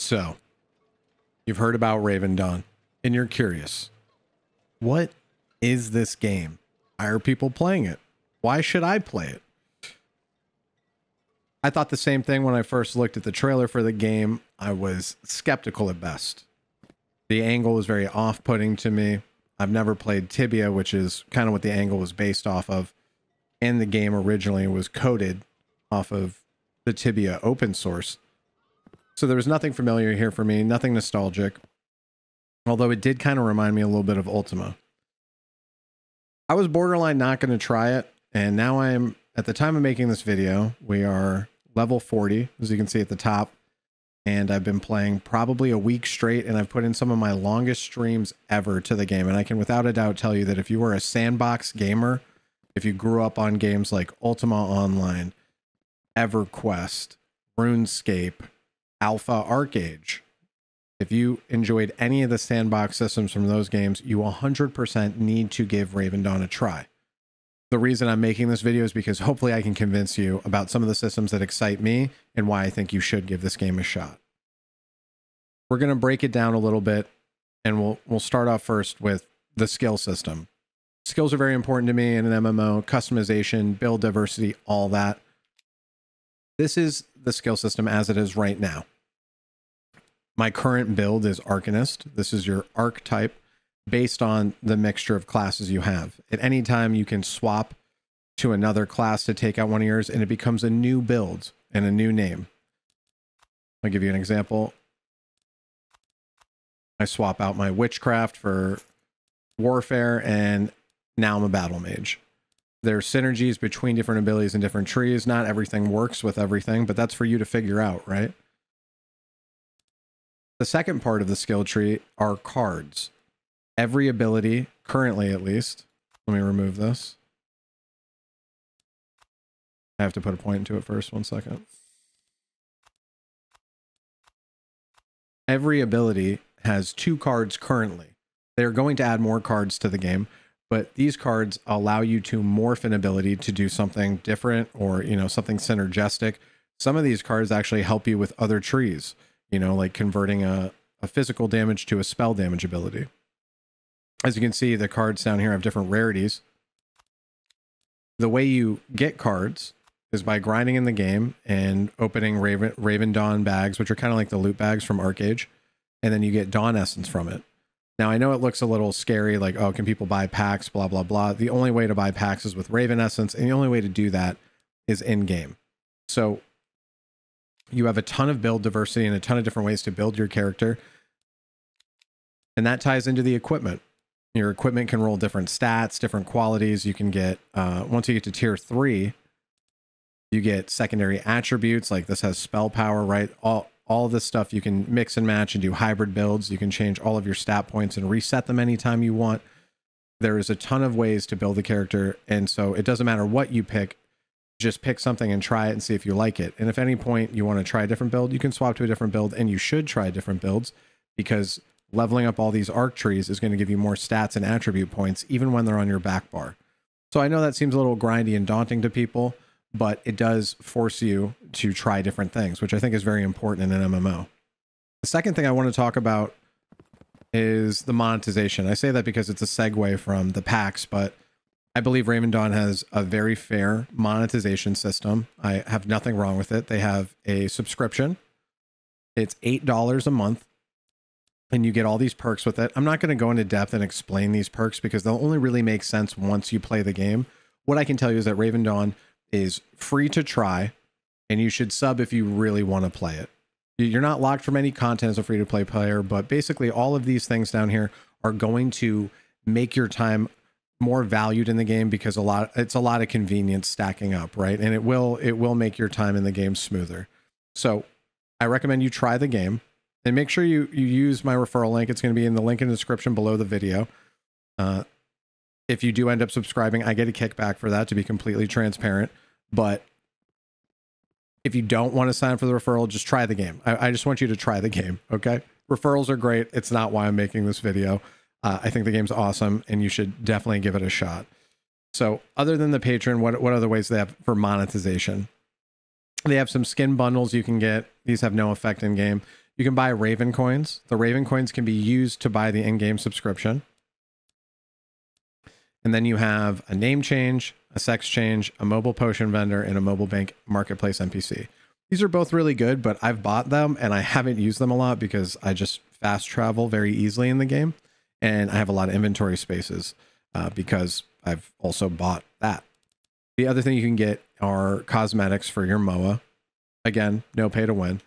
So, you've heard about Raven Dawn, and you're curious. What is this game? Why are people playing it? Why should I play it? I thought the same thing when I first looked at the trailer for the game. I was skeptical at best. The angle was very off-putting to me. I've never played Tibia, which is kind of what the angle was based off of. And the game originally was coded off of the Tibia open source. So there was nothing familiar here for me, nothing nostalgic. Although it did kind of remind me a little bit of Ultima. I was borderline not going to try it. And now I'm, at the time of making this video, we are level 40, as you can see at the top. And I've been playing probably a week straight, and I've put in some of my longest streams ever to the game. And I can without a doubt tell you that if you were a sandbox gamer, if you grew up on games like Ultima Online, EverQuest, RuneScape, Alpha Arcade, if you enjoyed any of the sandbox systems from those games, you 100% need to give Raven Dawn a try. The reason I'm making this video is because hopefully I can convince you about some of the systems that excite me and why I think you should give this game a shot. We're going to break it down a little bit, and we'll start off first with the skill system. Skills are very important to me in an MMO, customization, build diversity, all that. This is the skill system as it is right now. My current build is Arcanist. This is your archetype based on the mixture of classes you have. At any time, you can swap to another class to take out one of yours, and it becomes a new build and a new name. I'll give you an example. I swap out my Witchcraft for Warfare, and now I'm a Battle Mage. There are synergies between different abilities and different trees. Not everything works with everything, but that's for you to figure out, right? The second part of the skill tree are cards. Every ability, currently at least, let me remove this. I have to put a point into it first, 1 second. Every ability has 2 cards currently. They're going to add more cards to the game, but these cards allow you to morph an ability to do something different or, you know, something synergistic. Some of these cards actually help you with other trees, you know, like converting a physical damage to a spell damage ability. As you can see, the cards down here have different rarities. The way you get cards is by grinding in the game and opening Raven Dawn bags, which are kind of like the loot bags from Arcade, and then you get Dawn Essence from it. Now, I know it looks a little scary, like, oh, can people buy packs, blah, blah, blah. The only way to buy packs is with Raven Essence, and the only way to do that is in-game. So you have a ton of build diversity and a ton of different ways to build your character, and that ties into the equipment. Your equipment can roll different stats, different qualities. You can get, once you get to tier 3, you get secondary attributes, like this has spell power, right? All this stuff you can mix and match and do hybrid builds. You can change all of your stat points and reset them anytime you want. There is a ton of ways to build a character, and so it doesn't matter what you pick. Just pick something and try it and see if you like it. And if at any point you want to try a different build, you can swap to a different build, and you should try different builds, because leveling up all these arc trees is going to give you more stats and attribute points, even when they're on your back bar. So I know that seems a little grindy and daunting to people, but it does force you to try different things, which I think is very important in an MMO. The second thing I want to talk about is the monetization. I say that because it's a segue from the packs, but I believe Raven Dawn has a very fair monetization system. I have nothing wrong with it. They have a subscription. It's $8 a month, and you get all these perks with it. I'm not going to go into depth and explain these perks because they'll only really make sense once you play the game. What I can tell you is that Raven Dawn is free to try, and you should sub if you really want to play it. You're not locked from any content as a free-to-play player, but basically all of these things down here are going to make your time more valued in the game, because it's a lot of convenience stacking up, right? And it will make your time in the game smoother. So I recommend you try the game, and make sure you use my referral link. It's going to be in the link in the description below the video. If you do end up subscribing, I get a kickback for that, to be completely transparent. But if you don't want to sign up for the referral, just try the game. I just want you to try the game, okay? Referrals are great. It's not why I'm making this video. I think the game's awesome, and you should definitely give it a shot. So other than the Patreon, what other ways do they have for monetization? They have some skin bundles you can get. These have no effect in game. You can buy Raven coins. The Raven coins can be used to buy the in-game subscription. And then you have a name change, a sex change, a mobile potion vendor, and a mobile bank marketplace NPC. These are both really good, but I've bought them and I haven't used them a lot because I just fast travel very easily in the game. And I have a lot of inventory spaces because I've also bought that. The other thing you can get are cosmetics for your MOA. Again, no pay to win.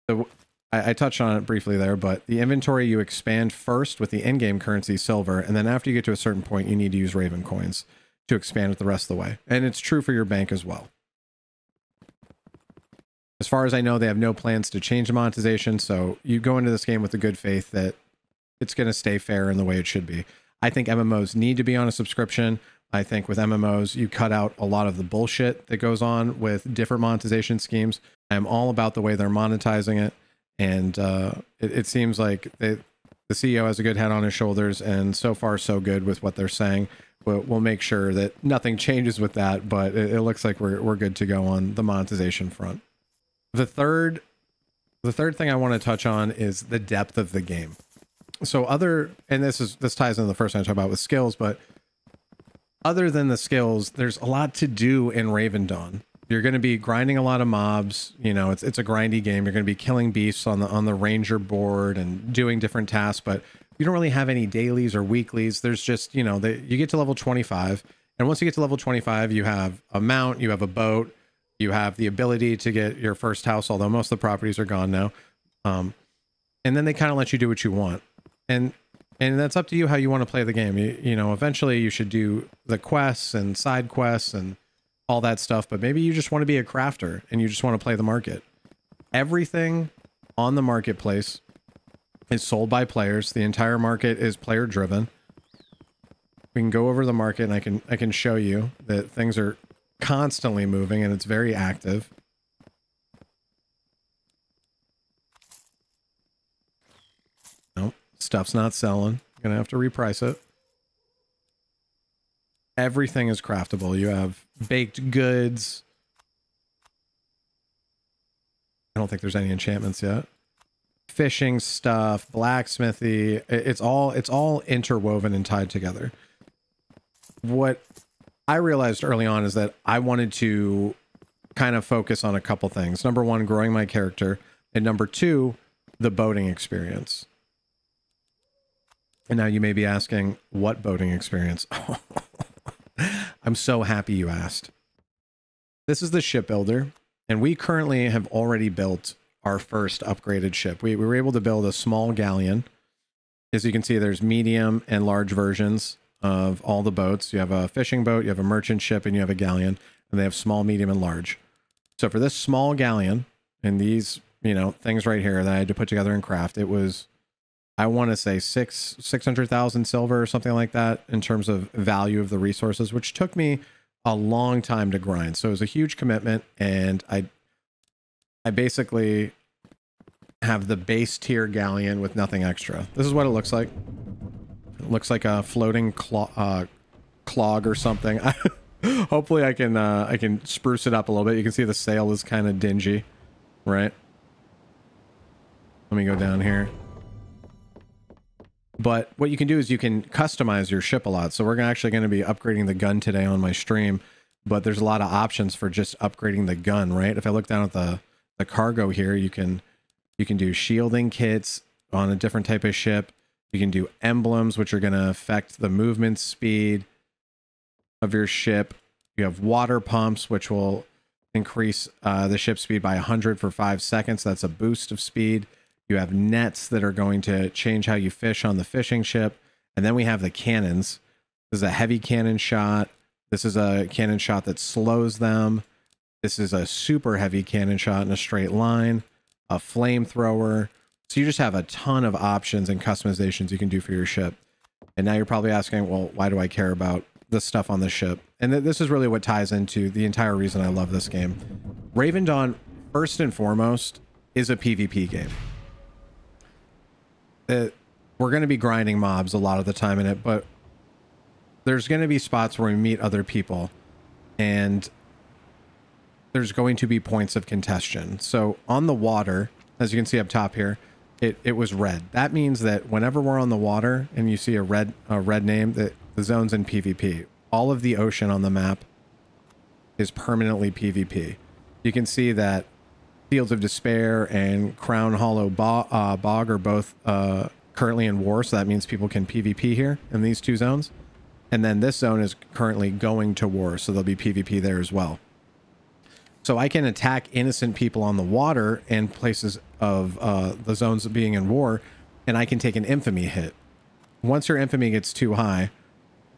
So I touched on it briefly there, but the inventory you expand first with the in-game currency silver, and then after you get to a certain point, you need to use Raven coins to expand it the rest of the way. And it's true for your bank as well. As far as I know, they have no plans to change the monetization, so you go into this game with the good faith that it's going to stay fair in the way it should be. I think MMOs need to be on a subscription. I think with MMOs, you cut out a lot of the bullshit that goes on with different monetization schemes. I'm all about the way they're monetizing it. And it seems like the CEO has a good head on his shoulders, and so far so good with what they're saying. We'll make sure that nothing changes with that, but it looks like we're good to go on the monetization front. The third thing I want to touch on is the depth of the game. So and this ties into the first thing I talked about with skills, but other than the skills, there's a lot to do in Raven Dawn. You're going to be grinding a lot of mobs. You know, it's a grindy game. You're going to be killing beasts on the ranger board and doing different tasks, but you don't really have any dailies or weeklies. There's just, you know, you get to level 25, and once you get to level 25, you have a mount, you have a boat, you have the ability to get your first house, although most of the properties are gone now. And then they kind of let you do what you want. And that's up to you how you want to play the game. You know, eventually you should do the quests and side quests and all that stuff, but maybe you just want to be a crafter and you just want to play the market. Everything on the marketplace is sold by players. The entire market is player driven. We can go over the market and I can show you that things are constantly moving and it's very active. Nope, stuff's not selling. Gonna have to reprice it. Everything is craftable. You have baked goods. I don't think there's any enchantments yet. Fishing stuff, blacksmithy. It's all interwoven and tied together. What I realized early on is that I wanted to kind of focus on a couple things. Number one, growing my character. And number two, the boating experience. And now you may be asking, what boating experience? I'm so happy you asked. This is the shipbuilder, and we currently have already built our first upgraded ship. We were able to build a small galleon. As you can see, there's medium and large versions of all the boats. You have a fishing boat, you have a merchant ship, and you have a galleon, and they have small, medium, and large. So for this small galleon and these, you know, things right here that I had to put together and craft, it was, I want to say 600,000 silver or something like that in terms of value of the resources, which took me a long time to grind. So it was a huge commitment, and I basically have the base tier galleon with nothing extra. This is what it looks like. It looks like a floating clog or something. Hopefully I can spruce it up a little bit. You can see the sail is kind of dingy, right? Let me go down here. But what you can do is you can customize your ship a lot. So we're actually going to be upgrading the gun today on my stream, but there's a lot of options for just upgrading the gun, right? If I look down at the cargo here, you can do shielding kits on a different type of ship. You can do emblems, which are going to affect the movement speed of your ship. You have water pumps, which will increase the ship speed by 100 for 5 seconds. That's a boost of speed. You have nets that are going to change how you fish on the fishing ship. And then we have the cannons. This is a heavy cannon shot. This is a cannon shot that slows them. This is a super heavy cannon shot in a straight line. A flamethrower. So you just have a ton of options and customizations you can do for your ship. And now you're probably asking, well, why do I care about this stuff on the ship? And this is really what ties into the entire reason I love this game. Raven Dawn, first and foremost, is a PvP game. We're going to be grinding mobs a lot of the time in it, but there's going to be spots where we meet other people, and there's going to be points of contention. So on the water, as you can see up top here, it was red. That means that whenever we're on the water and you see a red name, that the zone's in PvP. All of the ocean on the map is permanently PvP. You can see that Fields of Despair and Crown Hollow Bog are both currently in war, so that means people can PvP here in these two zones. And then this zone is currently going to war, so there'll be PvP there as well. So I can attack innocent people on the water in places of the zones being in war, and I can take an infamy hit. Once your infamy gets too high,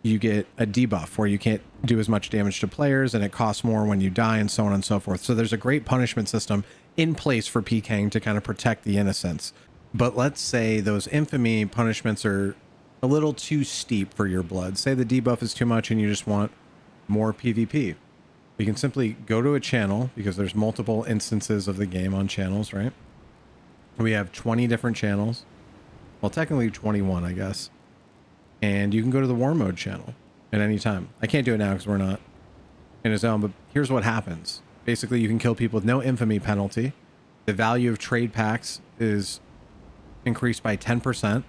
you get a debuff where you can't do as much damage to players, and it costs more when you die, and so on and so forth. So there's a great punishment system in place for PKing to kind of protect the innocents. But let's say those infamy punishments are a little too steep for your blood. Say the debuff is too much and you just want more PvP. You can simply go to a channel, because there's multiple instances of the game on channels, right? We have 20 different channels. Well, technically 21, I guess. And you can go to the war mode channel at any time. I can't do it now because we're not in a zone, but here's what happens. Basically, you can kill people with no infamy penalty. The value of trade packs is increased by 10%,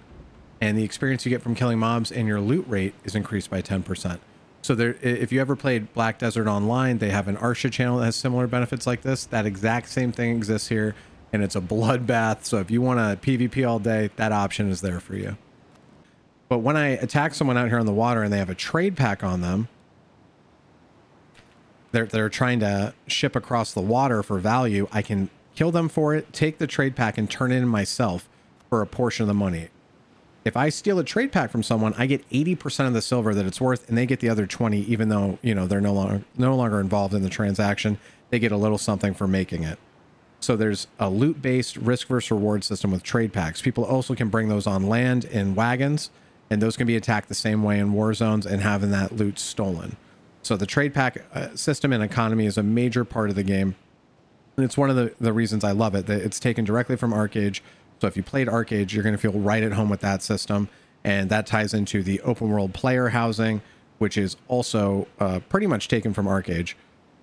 and the experience you get from killing mobs and your loot rate is increased by 10%. So there, if you ever played Black Desert Online, they have an Arsha channel that has similar benefits like this. That exact same thing exists here, and it's a bloodbath. So if you want to PvP all day, that option is there for you. But when I attack someone out here on the water and they have a trade pack on them, they're trying to ship across the water for value, I can kill them for it, take the trade pack, and turn it in myself for a portion of the money. If I steal a trade pack from someone, I get 80% of the silver that it's worth, and they get the other 20, even though, you know, they're no longer involved in the transaction. They get a little something for making it. So there's a loot-based risk versus reward system with trade packs. People also can bring those on land in wagons, and those can be attacked the same way in war zones and having that loot stolen. So the trade pack system and economy is a major part of the game. And it's one of the reasons I love it. That it's taken directly from ArcAge. So if you played ArcAge, you're going to feel right at home with that system. And that ties into the open world player housing, which is also pretty much taken from ArcAge.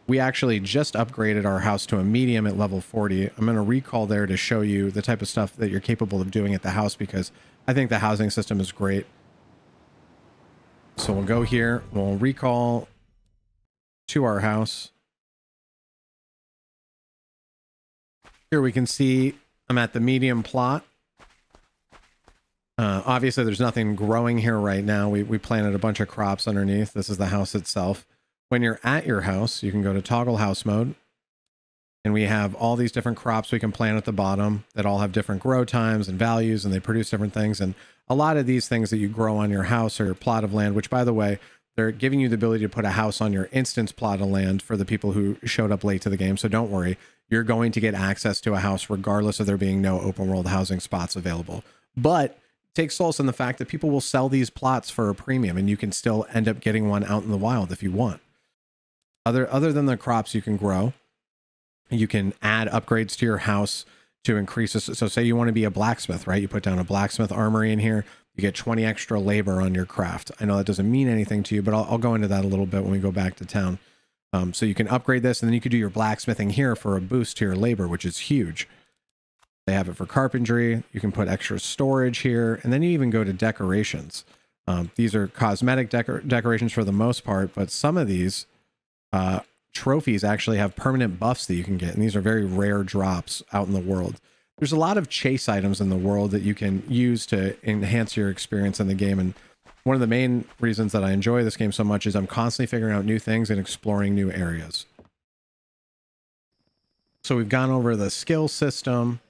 We actually just upgraded our house to a medium at level 40. I'm going to recall there to show you the type of stuff that you're capable of doing at the house, because I think the housing system is great. So we'll go here. We'll recall to our house. Here we can see I'm at the medium plot. Obviously, there's nothing growing here right now. We planted a bunch of crops underneath. This is the house itself. When you're at your house, you can go to toggle house mode. And we have all these different crops we can plant at the bottom that all have different grow times and values, and they produce different things. And a lot of these things that you grow on your house or your plot of land, which, by the way, they're giving you the ability to put a house on your instance plot of land for the people who showed up late to the game. So don't worry, you're going to get access to a house regardless of there being no open world housing spots available. But take solace in the fact that people will sell these plots for a premium, and you can still end up getting one out in the wild if you want. Other than the crops you can grow, you can add upgrades to your house to increase this. So say you want to be a blacksmith, right? You put down a blacksmith armory in here, you get 20 extra labor on your craft. I know that doesn't mean anything to you, but I'll go into that a little bit when we go back to town. So you can upgrade this, and then you could do your blacksmithing here for a boost to your labor, which is huge. They have it for carpentry. You can put extra storage here, and then you even go to decorations. These are cosmetic decorations for the most part, but some of these trophies actually have permanent buffs that you can get, and these are very rare drops out in the world. There's a lot of chase items in the world that you can use to enhance your experience in the game, and one of the main reasons that I enjoy this game so much is I'm constantly figuring out new things and exploring new areas. So we've gone over the skill system,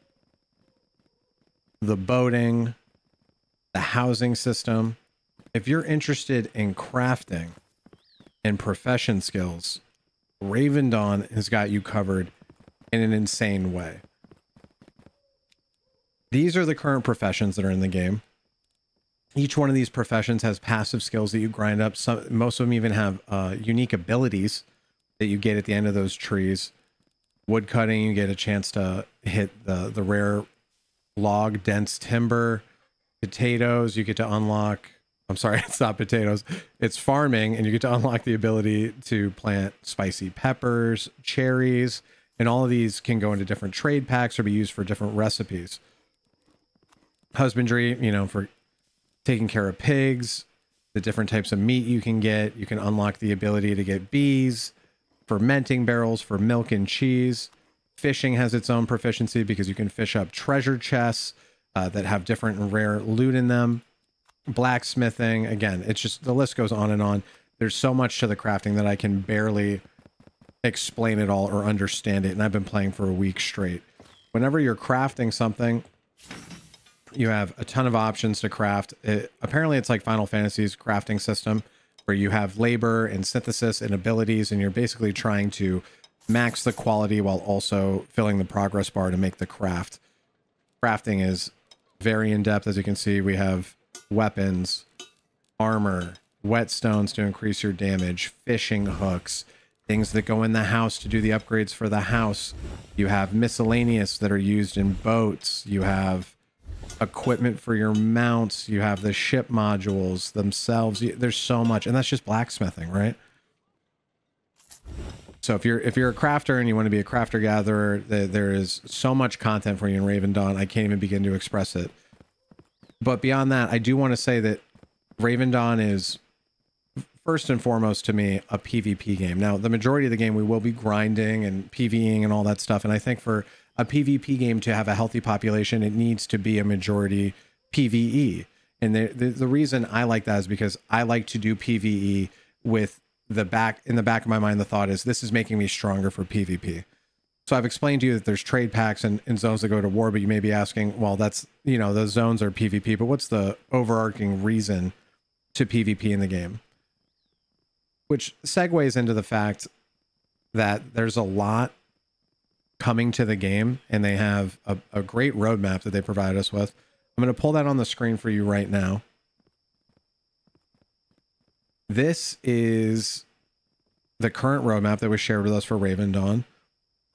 the boating, the housing system. If you're interested in crafting and profession skills, Raven Dawn has got you covered in an insane way. These are the current professions that are in the game. Each one of these professions has passive skills that you grind up. Most of them even have unique abilities that you get at the end of those trees. Wood cutting, you get a chance to hit the rare log dense timber. Potatoes, you get to unlock. I'm sorry, it's not potatoes. It's farming, and you get to unlock the ability to plant spicy peppers, cherries. And all of these can go into different trade packs or be used for different recipes. Husbandry, you know, for taking care of pigs, the different types of meat you can get. You can unlock the ability to get bees, fermenting barrels for milk and cheese. Fishing has its own proficiency because you can fish up treasure chests that have different and rare loot in them. Blacksmithing, again, it's just, the list goes on and on. There's so much to the crafting that I can barely explain it all or understand it, and I've been playing for a week straight. Whenever you're crafting something, you have a ton of options to craft. Apparently it's like Final Fantasy's crafting system, where you have labor and synthesis and abilities, and you're basically trying to max the quality while also filling the progress bar to make the craft. Crafting is very in-depth. As you can see, we have weapons, armor, whetstones to increase your damage, fishing hooks, things that go in the house to do the upgrades for the house. You have miscellaneous that are used in boats. You have equipment for your mounts. You have the ship modules themselves. There's so much, and that's just blacksmithing, right? So if you're a crafter and you want to be a crafter gatherer, there is so much content for you in Raven Dawn. I can't even begin to express it. But beyond that, I do want to say that Raven Dawn is first and foremost to me a PvP game. Now, the majority of the game we will be grinding and PvEing and all that stuff, and I think for a PvP game to have a healthy population, it needs to be a majority PvE. And the reason I like that is because I like to do PvE with in the back of my mind, the thought is this is making me stronger for PvP. So I've explained to you that there's trade packs and zones that go to war, but you may be asking, well, that's, you know, those zones are PvP, but what's the overarching reason to PvP in the game? Which segues into the fact that there's a lot coming to the game, and they have a great roadmap that they provide us with. I'm going to pull that on the screen for you right now. This is the current roadmap that was shared with us for Raven Dawn.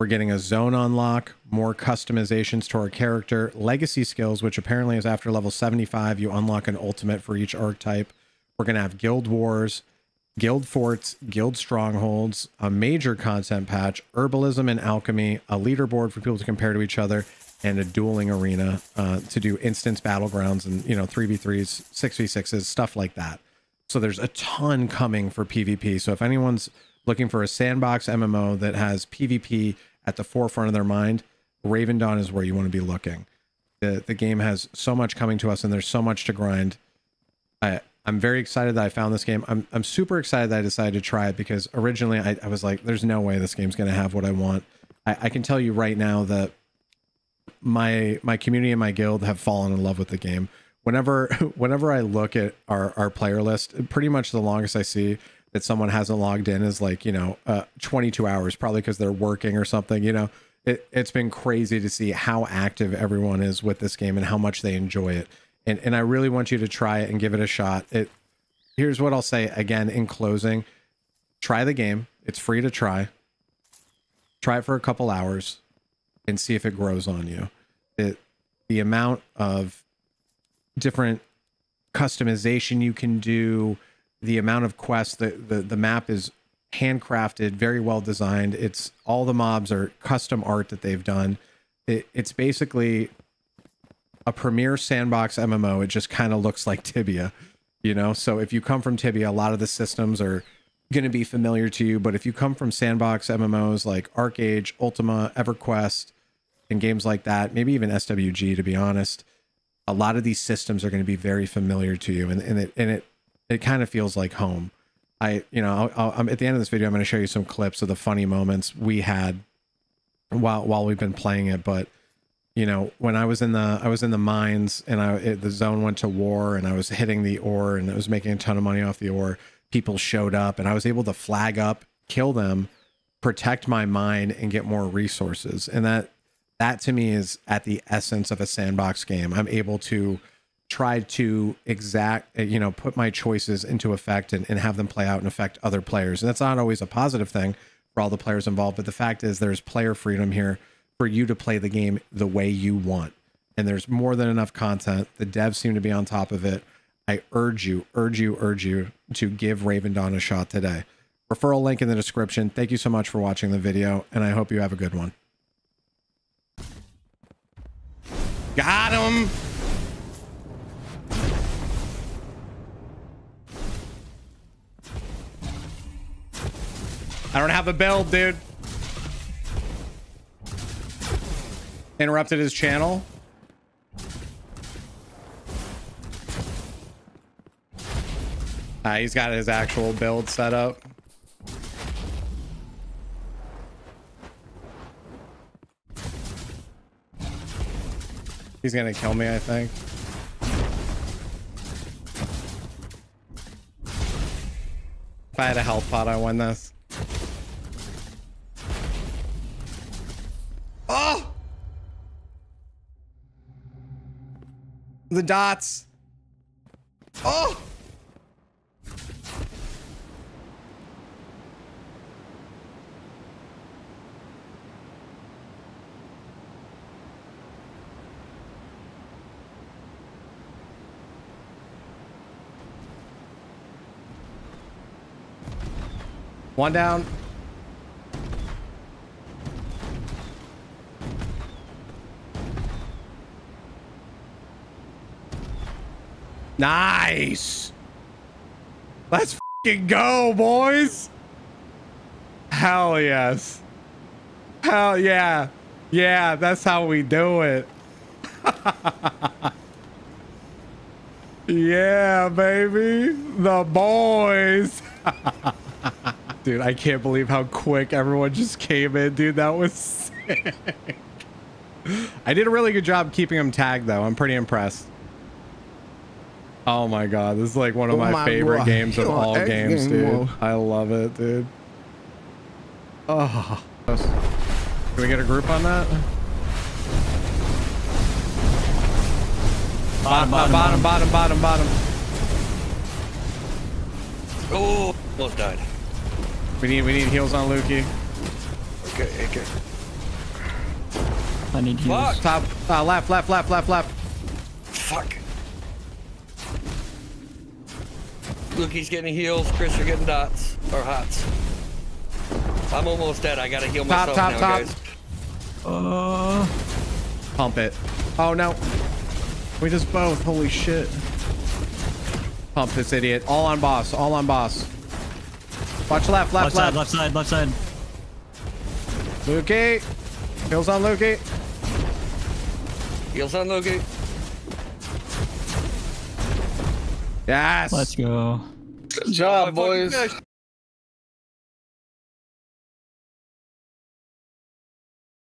We're getting a zone unlock, more customizations to our character, legacy skills, which apparently is after level 75, you unlock an ultimate for each archetype. We're going to have guild wars, guild forts, guild strongholds, a major content patch, herbalism and alchemy, a leaderboard for people to compare to each other, and a dueling arena to do instance battlegrounds and, you know, 3v3s, 6v6s, stuff like that. So there's a ton coming for PvP. So if anyone's looking for a sandbox MMO that has PvP at the forefront of their mind, Raven Dawn is where you want to be looking. The game has so much coming to us, and there's so much to grind. I'm very excited that I found this game. I'm super excited that I decided to try it, because originally I was like, there's no way this game's going to have what I want. I can tell you right now that my community and my guild have fallen in love with the game. Whenever I look at our player list, pretty much the longest I see that someone hasn't logged in is like, you know, 22 hours, probably because they're working or something. You know, it's been crazy to see how active everyone is with this game and how much they enjoy it. And I really want you to try it and give it a shot. Here's what I'll say again in closing. Try the game. It's free to try. Try it for a couple hours and see if it grows on you. The amount of different customization you can do, the amount of quests, the map is handcrafted, very well designed. It's all the mobs are custom art that they've done. It's basically a premier sandbox MMO. It just kind of looks like Tibia, you know? So if you come from Tibia, a lot of the systems are going to be familiar to you. But if you come from sandbox MMOs like ArcAge, Ultima, EverQuest, and games like that, maybe even SWG, to be honest, a lot of these systems are going to be very familiar to you, and it kind of feels like home. I'm at the end of this video, I'm going to show you some clips of the funny moments we had while we've been playing it. But you know, when I was in the mines and the zone went to war, and I was hitting the ore and I was making a ton of money off the ore, people showed up and I was able to flag up, kill them, protect my mine, and get more resources. And that to me is at the essence of a sandbox game. I'm able to try to put my choices into effect and have them play out and affect other players. And that's not always a positive thing for all the players involved, but the fact is there's player freedom here for you to play the game the way you want. And there's more than enough content. The devs seem to be on top of it. I urge you to give Raven Dawn a shot today. Referral link in the description. Thank you so much for watching the video, and I hope you have a good one. Got him! I don't have a build, dude. Interrupted his channel. He's got his actual build set up. He's gonna kill me, I think. If I had a health pot, I win this. Oh! The dots. Oh! One down. Nice. Let's fucking go, boys. Hell yes. Hell yeah. Yeah, that's how we do it. Yeah, baby. The boys. Dude, I can't believe how quick everyone just came in, dude. That was sick. I did a really good job keeping them tagged, though. I'm pretty impressed. Oh my god, this is like one of my favorite games of all games, dude. I love it, dude. Oh. Can we get a group on that? Bottom. Oh, almost died. We need heals on Lukey. Okay. I need heals. Top, left. Fuck. Lukey's getting heals. Chris, you're getting dots or hots. I'm almost dead. I gotta heal myself now, guys. Pump it. Oh no. We just both. Holy shit. Pump this idiot. All on boss. Watch left. Left side. Lukey. Heals on Lukey. Heals on Lukey. Yes. Let's go. Good job, boys.